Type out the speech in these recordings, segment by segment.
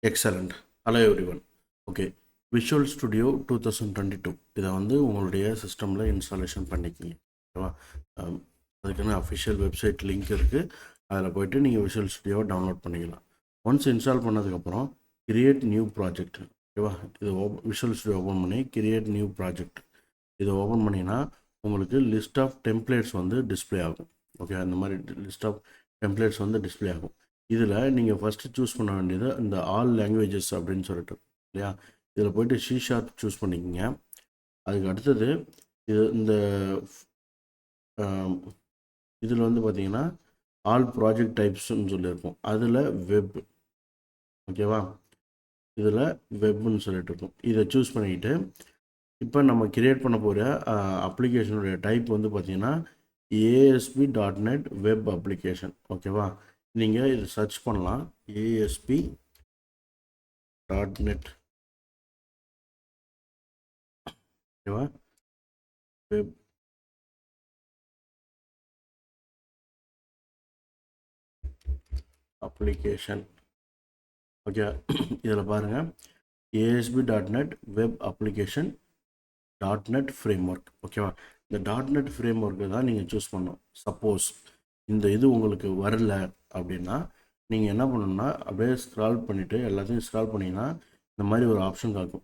Excellent. Hello everyone. Okay, visual studio 2022 இதை வந்து உங்களுடைய சிஸ்டமில் இன்ஸ்டாலேஷன் பண்ணிக்கிங்க. ஓகேவா? அதுக்குன்னு அஃபிஷியல் வெப்சைட் லிங்க் இருக்குது. அதில் போய்ட்டு நீங்கள் விஷுவல் ஸ்டுடியோவை டவுன்லோட் பண்ணிக்கலாம். ஒன்ஸ் இன்ஸ்டால் பண்ணதுக்கப்புறம் கிரியேட் நியூ ப்ராஜெக்ட். ஓகேவா? இது விஷுவல் ஸ்டுடியோ ஓப்பன் பண்ணி கிரியேட் நியூ ப்ராஜெக்ட் இதை ஓப்பன் பண்ணிங்கன்னா உங்களுக்கு லிஸ்ட் ஆஃப் டெம்ப்ளேட்ஸ் வந்து டிஸ்பிளே ஆகும். ஓகே, அந்த மாதிரி லிஸ்ட் ஆஃப் டெம்ப்ளேட்ஸ் வந்து டிஸ்பிளே ஆகும். இதில் நீங்கள் ஃபஸ்ட்டு சூஸ் பண்ண வேண்டியது இந்த ஆல் லாங்குவேஜஸ் அப்படின்னு சொல்லிட்டு இல்லையா, இதில் போய்ட்டு C# சூஸ் பண்ணிக்கோங்க. அதுக்கு அடுத்தது இந்த இதில் வந்து பார்த்தீங்கன்னா ஆல் ப்ராஜெக்ட் டைப்ஸ்ன்னு சொல்லியிருக்கோம். அதில் வெப். ஓகேவா? இதில் வெப்னு சொல்லிட்டு இருக்கும். இதை சூஸ் பண்ணிக்கிட்டு இப்போ நம்ம கிரியேட் பண்ண போகிற அப்ளிகேஷனுடைய டைப் வந்து பார்த்திங்கன்னா ASP.NET வெப் அப்ளிகேஷன். ஓகேவா? நீங்கள் இது சர்ச் பண்ணலாம். ASP.NET. ஓகேவா? Web application. ஓகே, இதில் பாருங்கள் ASP.NET web application .NET framework. ஓகேவா? இந்த .NET ஃப்ரேம்ஒர்க்கு தான் நீங்கள் சூஸ் பண்ணணும். சப்போஸ் இந்த இது உங்களுக்கு வரல அப்படின்னா நீங்கள் என்ன பண்ணணும்னா அப்படியே ஸ்க்ரால் பண்ணிவிட்டு எல்லாத்தையும் ஸ்க்ரால் பண்ணிங்கன்னா இந்த மாதிரி ஒரு ஆப்ஷன் காக்கும்,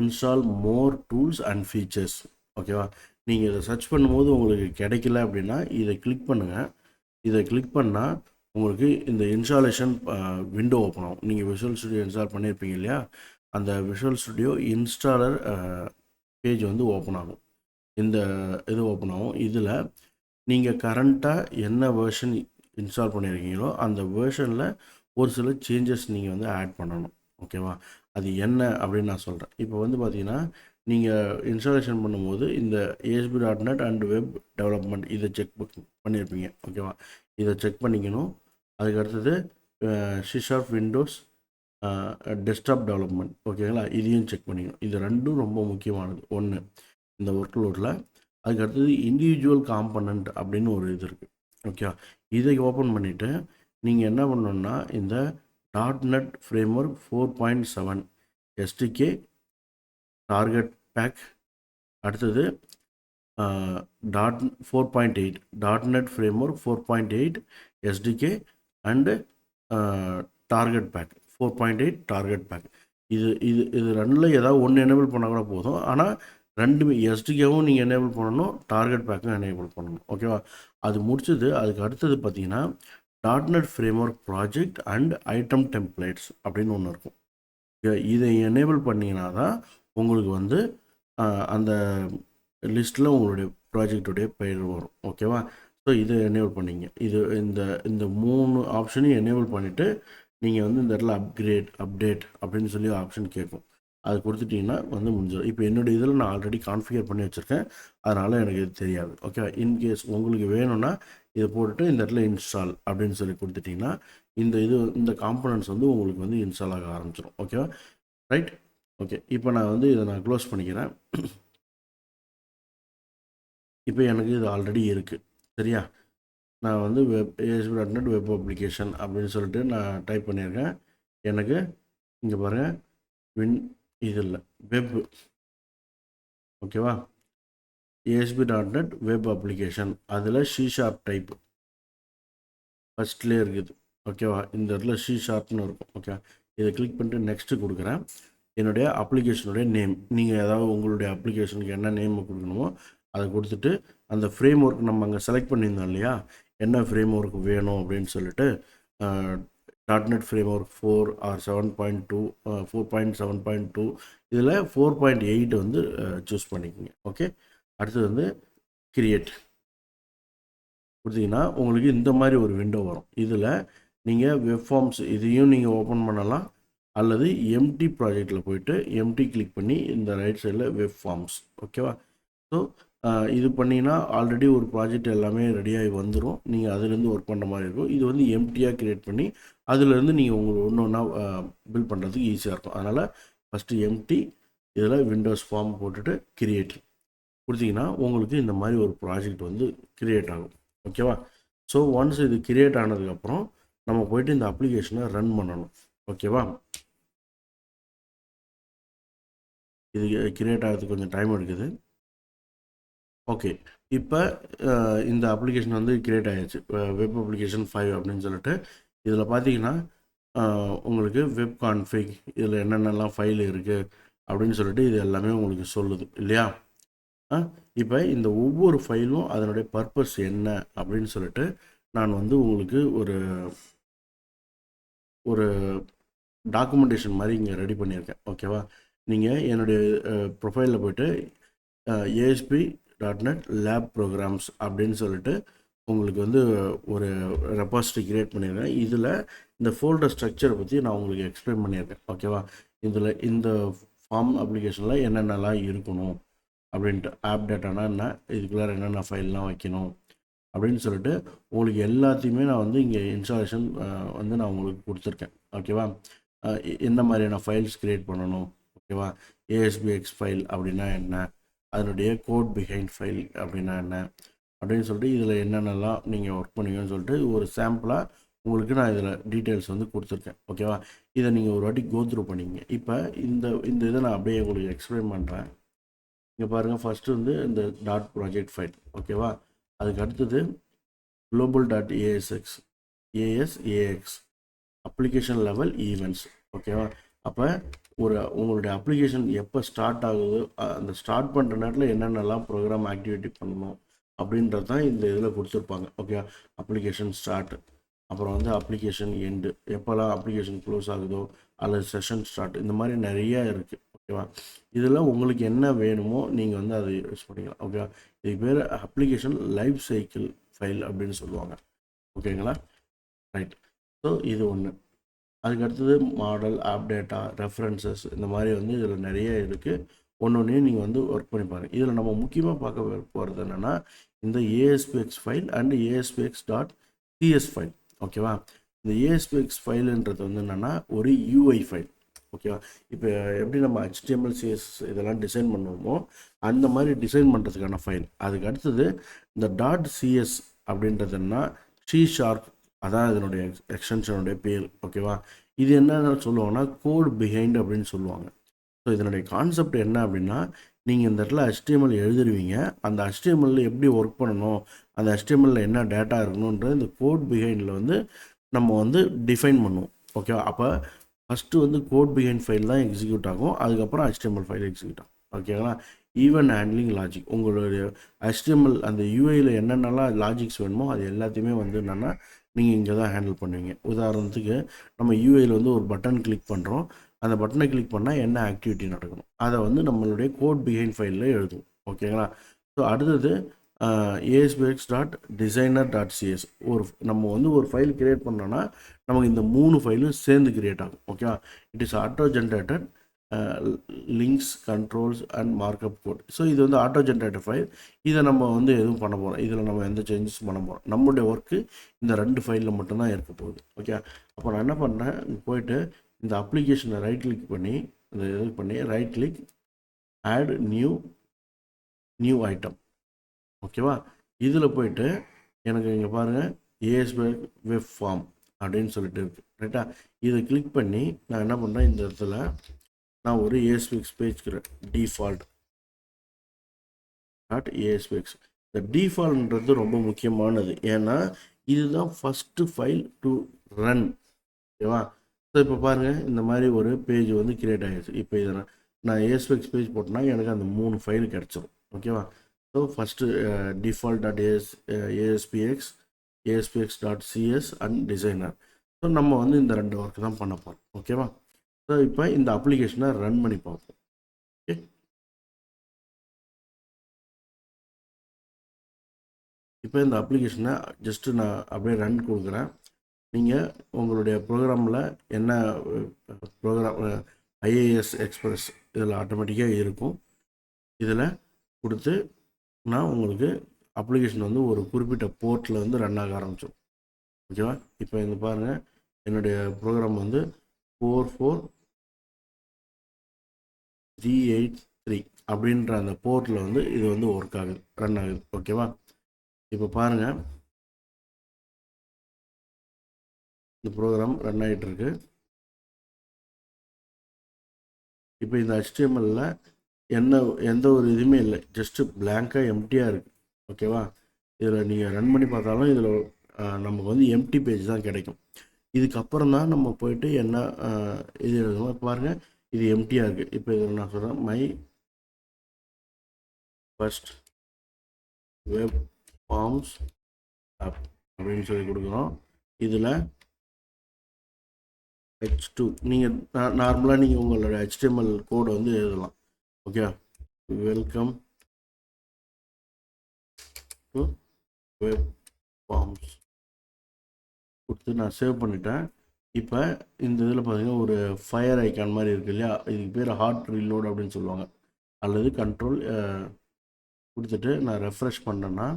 install more tools and features. ஓகேவா? நீங்கள் இதை சர்ச் பண்ணும்போது உங்களுக்கு கிடைக்கல அப்படின்னா இதை கிளிக் பண்ணுங்கள். இதை கிளிக் பண்ணால் உங்களுக்கு இந்த இன்ஸ்டாலேஷன் விண்டோ ஓப்பன் ஆகும். நீங்கள் விஷுவல் ஸ்டுடியோ இன்ஸ்டால் பண்ணியிருப்பீங்க இல்லையா, அந்த விஷுவல் ஸ்டுடியோ இன்ஸ்டாலர் பேஜ் வந்து ஓப்பன் ஆகும். இந்த இது ஓப்பன் ஆகும். இதில் நீங்கள் கரண்ட்டாக என்ன வேர்ஷன் இன்ஸ்டால் பண்ணியிருக்கீங்களோ அந்த வேர்ஷனில் ஒரு சில சேஞ்சஸ் நீங்கள் வந்து ஆட் பண்ணணும். ஓகேவா? அது என்ன அப்படின்னு நான் சொல்கிறேன். இப்போ வந்து பார்த்தீங்கன்னா நீங்கள் இன்ஸ்டாலேஷன் பண்ணும்போது இந்த ASP.NET அண்ட் வெப் டெவலப்மெண்ட் இதை செக் பண்ணியிருப்பீங்க. ஓகேவா? இதை செக் பண்ணிக்கணும். அதுக்கு அடுத்தது C# விண்டோஸ் டெஸ்க்டாப் டெவலப்மெண்ட். ஓகேங்களா? இதையும் செக் பண்ணிக்கணும். இது ரெண்டும் ரொம்ப முக்கியமானது. ஒன்று இந்த ஒர்க் லோடில். அதுக்கு அடுத்தது இண்டிவிஜுவல் காம்பனண்ட் அப்படின்னு ஒரு இது இருக்குது. ஓகே, இதை ஓப்பன் பண்ணிவிட்டு நீங்கள் என்ன பண்ணணுன்னா இந்த .NET framework 4.7 SDK target pack, அடுத்தது 4.8 .NET framework 4.8 SDK and target pack 4.8 target pack. இது இது இது ரெண்டில் ஏதாவது ஒன்று எனேபிள் பண்ணால் கூட போதும். ஆனால் ரெண்டுமே SDKவும் நீங்கள் எனேபிள் பண்ணணும், டார்கெட் பேக்கும் எனேபிள் பண்ணணும். ஓகேவா? அது முடிச்சது. அதுக்கு அடுத்தது பார்த்தீங்கன்னா .NET framework project and item templates அப்படின்னு ஒன்று இருக்கும். இதை எனேபிள் பண்ணிங்கன்னா தான் உங்களுக்கு வந்து அந்த லிஸ்ட்டில் உங்களுடைய ப்ராஜெக்டுடைய பெயர் வரும். ஓகேவா? ஸோ இதை எனேபிள் பண்ணிங்க. இது இந்த இந்த 3 ஆப்ஷனையும் எனேபிள் பண்ணிவிட்டு நீங்கள் வந்து இந்த இடத்துல அப்டேட் அப்படின்னு சொல்லி ஆப்ஷன் கேட்கும். அது கொடுத்துட்டிங்கன்னா வந்து முடிஞ்சிடும். இப்போ என்னுடைய இதில் நான் ஆல்ரெடி கான்ஃபிகர் பண்ணி வச்சுருக்கேன், அதனால் எனக்கு இது தெரியாது. ஓகே, இன்கேஸ் உங்களுக்கு வேணும்னா இதை போட்டுட்டு இந்த இடத்துல இன்ஸ்டால் அப்படின்னு சொல்லி கொடுத்துட்டிங்கன்னா இந்த காம்பனன்ட்ஸ் வந்து உங்களுக்கு வந்து இன்ஸ்டால் ஆக ஆரம்பிச்சிடும். ஓகேவா? ரைட். ஓகே, இப்போ நான் வந்து இதை நான் க்ளோஸ் பண்ணிக்கிறேன். இப்போ எனக்கு இது ஆல்ரெடி இருக்குது. சரியா? நான் வந்து ASP.NET வெப் அப்ளிகேஷன் அப்படின்னு சொல்லிட்டு நான் டைப் பண்ணியிருக்கேன். எனக்கு இங்கே பாருங்கள் இது இல்லை, வெப். ஓகேவா? ASP.NET வெப் அப்ளிகேஷன் அதில் C# டைப் ஃபஸ்ட்லேயே இருக்குது. ஓகேவா? இந்த இடத்துல C# இருக்கும். ஓகே, இதை கிளிக் பண்ணிட்டு நெக்ஸ்ட்டு கொடுக்குறேன். என்னுடைய அப்ளிகேஷனுடைய நேம், நீங்கள் ஏதாவது உங்களுடைய அப்ளிகேஷனுக்கு என்ன நேம் கொடுக்கணுமோ அதை கொடுத்துட்டு அந்த ஃப்ரேம் ஒர்க் நம்ம அங்கே செலக்ட் பண்ணியிருந்தோம் இல்லையா, என்ன ஃப்ரேம் ஒர்க் வேணும் அப்படின்னு சொல்லிட்டு .NET ஃப்ரேம்ஒர்க் 4 ஆர் 7.2 4.7.2 இதில் 4.8 வந்து சூஸ் பண்ணிக்கோங்க. ஓகே, அடுத்தது வந்து கிரியேட் கொடுத்தீங்கன்னா உங்களுக்கு இந்த மாதிரி ஒரு விண்டோ வரும். இதில் நீங்கள் வெப் ஃபார்ம்ஸ் இதையும் நீங்கள் ஓப்பன் பண்ணலாம், அல்லது எம்டி ப்ராஜெக்டில் போய்ட்டு எம்டி கிளிக் பண்ணி இந்த ரைட் சைடில் வெப் ஃபார்ம்ஸ். ஓகேவா? ஸோ இது பண்ணிங்கன்னா ஆல்ரெடி ஒரு ப்ராஜெக்ட் எல்லாமே ரெடியாகி வந்துடும். நீங்கள் அதுலேருந்து ஒர்க் பண்ணுற மாதிரி இருக்கும். இது வந்து எம்டியாக க்ரியேட் பண்ணி அதுலேருந்து நீங்கள் உங்களுக்கு ஒன்று ஒன்றா பில்ட் பண்ணுறதுக்கு ஈஸியாக இருக்கும். அதனால் ஃபஸ்ட்டு எம்டி, இதில் விண்டோஸ் ஃபார்ம் போட்டுட்டு கிரியேட் கொடுத்தீங்கன்னா உங்களுக்கு இந்த மாதிரி ஒரு ப்ராஜெக்ட் வந்து கிரியேட் ஆகும். ஓகேவா? ஸோ ஒன்ஸ் இது கிரியேட் ஆனதுக்கப்புறம் நம்ம போய்ட்டு இந்த அப்ளிகேஷனை ரன் பண்ணணும். ஓகேவா? இது கிரியேட் ஆகிறதுக்கு கொஞ்சம் டைம் எடுக்குது. ஓகே, இப்போ இந்த அப்ளிகேஷன் வந்து கிரியேட் ஆகிடுச்சு. வெப் அப்ளிகேஷன் 5 அப்படின்னு சொல்லிட்டு இதில் பார்த்தீங்கன்னா உங்களுக்கு வெப் கான்ஃபிக் இதில் என்னென்னலாம் ஃபைல் இருக்குது அப்படின்னு சொல்லிட்டு இது எல்லாமே உங்களுக்கு சொல்லுது இல்லையா? இப்போ இந்த ஒவ்வொரு ஃபைலும் அதனுடைய பர்பஸ் என்ன அப்படின்னு சொல்லிட்டு நான் வந்து உங்களுக்கு ஒரு ஒரு டாக்குமெண்டேஷன் மாதிரி இங்கே ரெடி பண்ணியிருக்கேன். ஓகேவா? நீங்கள் என்னுடைய ப்ரொஃபைலில் போய்ட்டு ASP.NET லேப் ப்ரோக்ராம்ஸ் அப்படின்னு சொல்லிட்டு உங்களுக்கு வந்து ஒரு ரெபாசிட்டரி கிரியேட் பண்ணியிருக்கேன். இதில் இந்த ஃபோல்டர் ஸ்ட்ரக்சரை பற்றி நான் உங்களுக்கு எக்ஸ்பிளைன் பண்ணியிருக்கேன். ஓகேவா? இதில் இந்த ஃபார்ம் அப்ளிகேஷனில் என்னென்னலாம் இருக்கணும் அப்படின்ட்டு, ஆப் டேட்டானா என்ன, இதுக்குள்ளார என்னென்ன ஃபைல்லாம் வைக்கணும் அப்படின்னு சொல்லிட்டு உங்களுக்கு எல்லாத்தையுமே நான் வந்து இங்கே இன்ஸ்டாலேஷன் வந்து நான் உங்களுக்கு கொடுத்துருக்கேன். ஓகேவா? என்ன மாதிரியான ஃபைல்ஸ் க்ரியேட் பண்ணணும், ஓகேவா? ASPX ஃபைல் அப்படின்னா என்ன, அதனுடைய கோட் பிஹைண்ட் ஃபைல் அப்படின்னா என்ன அப்படின்னு சொல்லிட்டு இதில் என்னென்னலாம் நீங்கள் ஒர்க் பண்ணுவீங்கன்னு சொல்லிட்டு ஒரு சாம்பிளாக உங்களுக்கு நான் இதில் டீட்டெயில்ஸ் வந்து கொடுத்துருக்கேன். ஓகேவா? இதை நீங்கள் ஒரு வாட்டி கோத்ரூ பண்ணிங்க. இப்போ இந்த இதை நான் அப்படியே உங்களுக்கு எக்ஸ்பிளைன் பண்ணுறேன். இங்கே பாருங்கள், ஃபஸ்ட்டு வந்து இந்த டாட் ப்ராஜெக்ட் ஃபைல். ஓகேவா? அதுக்கு அடுத்தது global.asx அப்ளிகேஷன் லெவல் ஈவெண்ட்ஸ். ஓகேவா? அப்போ உங்களுடைய அப்ளிகேஷன் எப்போ ஸ்டார்ட் ஆகுது, அந்த ஸ்டார்ட் பண்ணுற நேரத்தில் என்னென்னலாம் ப்ரோக்ராம் ஆக்டிவிட்டி பண்ணணும் அப்படின்றது தான் இந்த இதில் கொடுத்துருப்பாங்க. ஓகே, அப்ளிகேஷன் ஸ்டார்ட், அப்புறம் வந்து அப்ளிகேஷன் எண்டு, எப்போல்லாம் அப்ளிகேஷன் க்ளோஸ் ஆகுதோ அல்லது செஷன் ஸ்டார்ட், இந்த மாதிரி நிறைய இருக்குது. ஓகேவா? இதில் உங்களுக்கு என்ன வேணுமோ நீங்கள் வந்து அதை யூஸ் பண்ணிக்கலாம். ஓகேவா? இதுக்கு பேர் அப்ளிகேஷன் லைஃப் சைக்கிள் ஃபைல் அப்படின்னு சொல்லுவாங்க. ஓகேங்களா? ரைட். ஸோ இது ஒன்று. அதுக்கு அடுத்தது மாடல், ஆப் டேட்டா, ரெஃபரன்சஸ், இந்த மாதிரி வந்து இதில் நிறைய இருக்குது. ஒன்றையும் நீங்கள் வந்து ஒர்க் பண்ணி பாருங்கள். இதில் நம்ம முக்கியமாக பார்க்க போகிறது என்னென்னா இந்த ASPX file and ASPX.CS file. ஓகேவா? இந்த ASPX ஃபைலுன்றது வந்து என்னென்னா ஒரு UI ஃபைல். ஓகேவா? இப்போ எப்படி நம்ம HTML, CSS இதெல்லாம் டிசைன் பண்ணுவோமோ அந்த மாதிரி டிசைன் பண்ணுறதுக்கான ஃபைல். அதுக்கு அடுத்தது இந்த .CS அப்படின்றதுன்னா C#, அதான் இதனுடைய எக்ஸ்டென்ஷனுடைய பேர். ஓகேவா? இது என்ன சொல்லுவாங்கன்னா கோட் பிஹைண்ட் அப்படின்னு சொல்லுவாங்க. ஸோ இதனுடைய கான்செப்ட் என்ன அப்படின்னா, நீங்கள் இந்த இடத்துல HTML எழுதுருவீங்க, அந்த HTML எப்படி ஒர்க் பண்ணணும், அந்த HTML என்ன டேட்டா இருக்கணுன்ற இந்த கோட் பிஹைண்டில் வந்து நம்ம வந்து டிஃபைன் பண்ணுவோம். ஓகேவா? அப்போ ஃபஸ்ட்டு வந்து கோட் பிஹைண்ட் ஃபைல் தான் எக்ஸிக்யூட் ஆகும், அதுக்கப்புறம் HTML ஃபைல் எக்ஸிக்யூட் ஆகும். ஓகேங்களா? ஈவன் ஹேண்ட்லிங் லாஜிக், உங்களுடைய HTML அந்த UIயில் என்னென்னலாம் லாஜிக்ஸ் வேணுமோ அது எல்லாத்தையுமே வந்து என்னென்னா நீங்கள் இங்கே தான் ஹேண்டில் பண்ணுவீங்க. உதாரணத்துக்கு நம்ம UIயில் வந்து ஒரு பட்டன் கிளிக் பண்ணுறோம், அந்த பட்டனை கிளிக் பண்ணால் என்ன ஆக்டிவிட்டி நடக்கணும் அதை வந்து நம்மளுடைய கோட் பிஹைண்ட் ஃபைலில் எழுதுவோம். ஓகேங்களா? ஸோ அடுத்தது ASPX.designer.cs நம்ம வந்து ஒரு ஃபைல் கிரியேட் பண்ணோன்னா நமக்கு இந்த 3 ஃபைலும் சேர்ந்து கிரியேட் ஆகும். ஓகேவா? It is auto generated links, controls and markup code. So இது வந்து ஆட்டோ ஜென்ரேட்டட் ஃபைல். இதை நம்ம வந்து எதுவும் பண்ண போகிறோம், இதில் நம்ம எந்த சேஞ்சஸும் பண்ண போகிறோம். நம்மளுடைய ஒர்க்கு இந்த 2 ஃபைலில் மட்டும்தான் இருக்க போகுது. ஓகே, அப்போ நான் என்ன பண்ணேன், போயிட்டு இந்த அப்ளிகேஷனை ரைட் கிளிக் பண்ணி இந்த இது பண்ணி right click add new item. ஓகேவா? இதில் போயிட்டு எனக்கு இங்கே பாருங்கள் ASPX வெப் ஃபார்ம் அப்படின்னு சொல்லிட்டு இருக்குது. ரைட்டா? இதை கிளிக் பண்ணி நான் என்ன பண்ணுறேன், இந்த இடத்துல நான் ஒரு ASPX பேஜ் default.ASPX. இந்த டிஃபால்ட்ன்றது ரொம்ப முக்கியமானது. ஏன்னா இதுதான் ஃபஸ்ட்டு ஃபைல் டு ரன். ஓகேவா? ஸோ இப்போ பாருங்கள், இந்த மாதிரி ஒரு பேஜ் வந்து கிரியேட் ஆகிடுச்சு. இப்போ இதை நான் ASPX பேஜ் போட்டேன்னா எனக்கு அந்த 3 ஃபைல் கிடச்சிடும். ஓகேவா? So first default.ASPX, ASPX.CS and designer. So நம்ம வந்து இந்த 2 ஒர்க் தான் பண்ண போகிறோம். ஓகேவா? ஸோ இப்போ இந்த அப்ளிகேஷனை ரன் பண்ணி பார்ப்போம். ஓகே, இப்போ இந்த அப்ளிகேஷனை ஜஸ்ட்டு நான் அப்படியே ரன் கொடுக்குறேன். நீங்கள் உங்களுடைய ப்ரோக்ராமில் என்ன ப்ரோக்ராம் IIS எக்ஸ்பிரஸ் இதில் ஆட்டோமேட்டிக்காக இருக்கும். இதில் கொடுத்து நான் உங்களுக்கு அப்ளிகேஷன் வந்து ஒரு குறிப்பிட்ட போர்ட்டில் வந்து ரன் ஆக ஆரம்பித்தோம். ஓகேவா? இப்போ இந்த பாருங்கள், என்னுடைய ப்ரோக்ராம் வந்து 44383 அப்படின்ற அந்த போர்ட்டில் வந்து இது வந்து ஒர்க் ஆகுது, ரன் ஆகுது. ஓகேவா? இப்போ பாருங்கள், இந்த ப்ரோக்ராம் ரன் ஆகிட்டுருக்கு. இப்போ இந்த HTML எந்த ஒரு இதுவுமே இல்லை, ஜஸ்ட்டு பிளாங்காக எம்டியாக இருக்குது. ஓகேவா? இதில் நீங்கள் ரன் பண்ணி பார்த்தாலும் இதில் நமக்கு வந்து எம்டி பேஜ் தான் கிடைக்கும். இதுக்கப்புறம் தான் நம்ம போயிட்டு என்ன இது எழுதணும். பாருங்கள், இது எம்டியாக இருக்குது. இப்போ இதில் நான் சொல்கிறேன், my first web forms app அப்படின்னு சொல்லி கொடுக்குறோம். இதில் H2 நீங்கள் நார்மலாக நீங்கள் உங்களோட HTML கோடை வந்து எழுதலாம். Okay, welcome to web forms கொடுத்து நான் சேவ் பண்ணிட்டேன். இப்போ இந்த இதில் பார்த்தீங்கன்னா ஒரு ஃபயர் ஐக்கான் மாதிரி இருக்குது இல்லையா, இதுக்கு பேர் ஹாட் ரீலோட் அப்படின்னு சொல்லுவாங்க. அல்லது கண்ட்ரோல் கொடுத்துட்டு நான் ரெஃப்ரெஷ் பண்ணேன்னா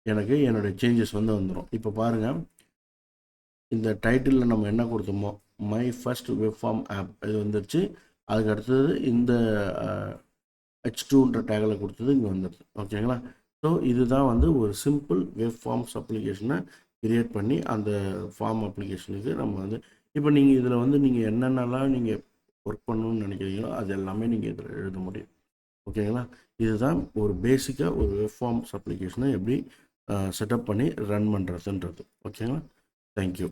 எனக்கு என்னுடைய சேஞ்சஸ் வந்து வந்துடும். இப்போ பாருங்கள், இந்த டைட்டிலில் நம்ம என்ன கொடுத்தோமோ my first web form app இது வந்துடுச்சு. அதுக்கு அடுத்தது இந்த H2ன்ற டேகில் கொடுத்தது இங்கே வந்துடுது. ஓகேங்களா? ஸோ இதுதான் வந்து ஒரு சிம்பிள் வெப் ஃபார்ம்ஸ் அப்ளிகேஷனை கிரியேட் பண்ணி அந்த ஃபார்ம் அப்ளிகேஷனுக்கு நம்ம வந்து இப்போ நீங்கள் இதில் வந்து நீங்கள் என்னென்னலாம் நீங்கள் ஒர்க் பண்ணணும்னு நினைக்கிறீங்களோ அது எல்லாமே நீங்கள் இதில் எழுத முடியும். ஓகேங்களா? இதுதான் ஒரு பேசிக்காக ஒரு வெப் ஃபார்ம்ஸ் அப்ளிகேஷனை எப்படி செட்டப் பண்ணி ரன் பண்ணுறதுன்றது. ஓகேங்களா? தேங்க்யூ.